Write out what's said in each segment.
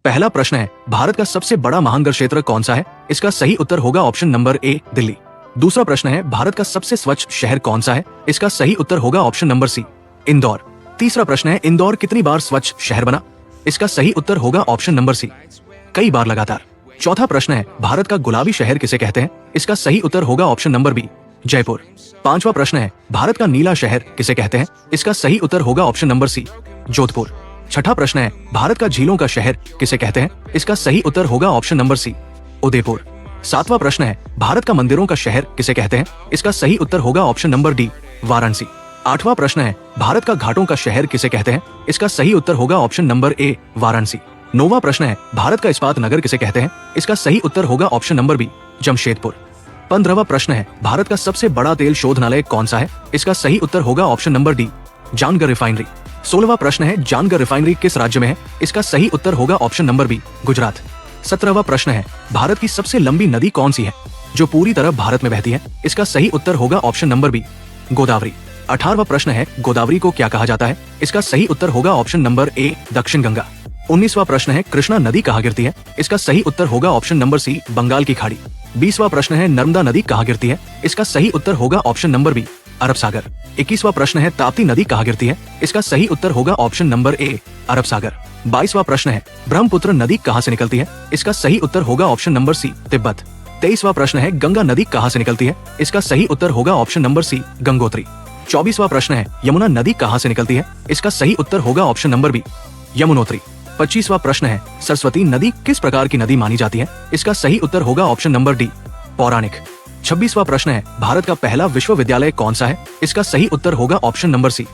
पहला प्रश्न है, भारत का सबसे बड़ा महानगर क्षेत्र कौन सा है? इसका सही उत्तर होगा ऑप्शन नंबर ए, दिल्ली। दूसरा प्रश्न है, भारत का सबसे स्वच्छ शहर कौन सा है? इसका सही उत्तर होगा ऑप्शन नंबर सी, इंदौर। तीसरा प्रश्न है, इंदौर कितनी बार स्वच्छ शहर बना? इसका सही उत्तर होगा ऑप्शन नंबर सी, कई बार लगातार। चौथा प्रश्न है, भारत का गुलाबी शहर किसे कहते हैं? इसका सही उत्तर होगा ऑप्शन नंबर बी, जयपुर। पांचवा प्रश्न है, भारत का नीला शहर किसे कहते हैं? इसका सही उत्तर होगा ऑप्शन नंबर सी, जोधपुर। छठा प्रश्न है, भारत का झीलों का शहर किसे कहते हैं? इसका सही उत्तर होगा ऑप्शन नंबर सी, उदयपुर। सातवां प्रश्न है, भारत का मंदिरों का शहर किसे कहते हैं? इसका सही उत्तर होगा ऑप्शन नंबर डी, वाराणसी। आठवां प्रश्न है, भारत का घाटों का शहर किसे कहते हैं? इसका सही उत्तर होगा ऑप्शन नंबर ए, वाराणसी। नौवां प्रश्न है, भारत का इस्पात नगर किसे कहते हैं? इसका सही उत्तर होगा ऑप्शन नंबर बी, जमशेदपुर। 15वां प्रश्न है, भारत का सबसे बड़ा तेल शोधनालय कौन सा है? इसका सही उत्तर होगा option number D, Jamnagar refinery. 16वां प्रश्न है, जानगर रिफाइनरी किस राज्य में है? इसका सही उत्तर होगा ऑप्शन नंबर बी, गुजरात। 17वां प्रश्न है, भारत की सबसे लंबी नदी कौन सी है जो पूरी तरह भारत में बहती है? इसका सही उत्तर होगा ऑप्शन नंबर बी, गोदावरी। 18वां प्रश्न है, गोदावरी को क्या कहा जाता है? इसका सही उत्तर होगा ऑप्शन नंबर ए, दक्षिण गंगा। 19वां प्रश्न है, कृष्णा नदी कहाँ गिरती है? इसका सही उत्तर होगा ऑप्शन नंबर सी, बंगाल की खाड़ी। 20वां प्रश्न है, नर्मदा नदी कहाँ गिरती है? इसका सही उत्तर होगा ऑप्शन नंबर बी, अरब सागर। 21वां प्रश्न है, ताप्ती नदी कहाँ गिरती है? इसका सही उत्तर होगा ऑप्शन नंबर ए, अरब सागर। 22वां प्रश्न है, ब्रह्मपुत्र नदी कहाँ से निकलती है? इसका सही उत्तर होगा ऑप्शन नंबर सी, तिब्बत। 23वां प्रश्न है, गंगा नदी कहाँ से निकलती है? इसका सही उत्तर होगा ऑप्शन नंबर सी, गंगोत्री। 24वां प्रश्न है, यमुना नदी कहाँ से निकलती है? इसका सही उत्तर होगा ऑप्शन नंबर बी, यमुनोत्री। 25वां प्रश्न है, सरस्वती नदी किस प्रकार की नदी मानी जाती है? इसका सही उत्तर होगा ऑप्शन नंबर डी, पौराणिक। 26वां प्रश्न है, भारत का पहला विश्वविद्यालय कौन सा है? इसका सही उत्तर होगा ऑप्शन नंबर सी,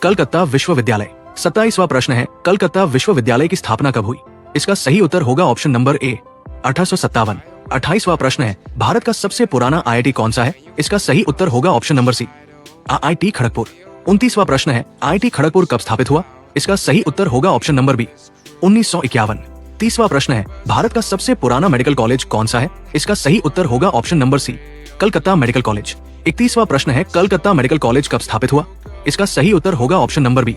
कलकत्ता विश्वविद्यालय। 27वां प्रश्न है, कलकत्ता विश्वविद्यालय की स्थापना कब हुई? इसका सही उत्तर होगा ऑप्शन नंबर ए, 1857। 28वां प्रश्न है, भारत का सबसे पुराना IIT कौन सा है? इसका सही उत्तर होगा option number C, IIT Kharagpur. 29वां प्रश्न है, IIT खड़गपुर कब स्थापित हुआ? इसका सही उत्तर होगा ऑप्शन नंबर बी, 1951। 30वां प्रश्न है, भारत का सबसे पुराना मेडिकल कॉलेज कौन सा है? इसका सही उत्तर होगा option number C, Calcutta medical college. 31वां प्रश्न है, कलकत्ता मेडिकल कॉलेज कब स्थापित हुआ? इसका सही उत्तर होगा ऑप्शन नंबर बी,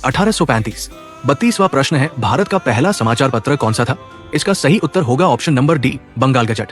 1835। 32वां प्रश्न है, भारत का पहला समाचार पत्र कौन सा था? इसका सही उत्तर होगा option number D, Bengal gazette.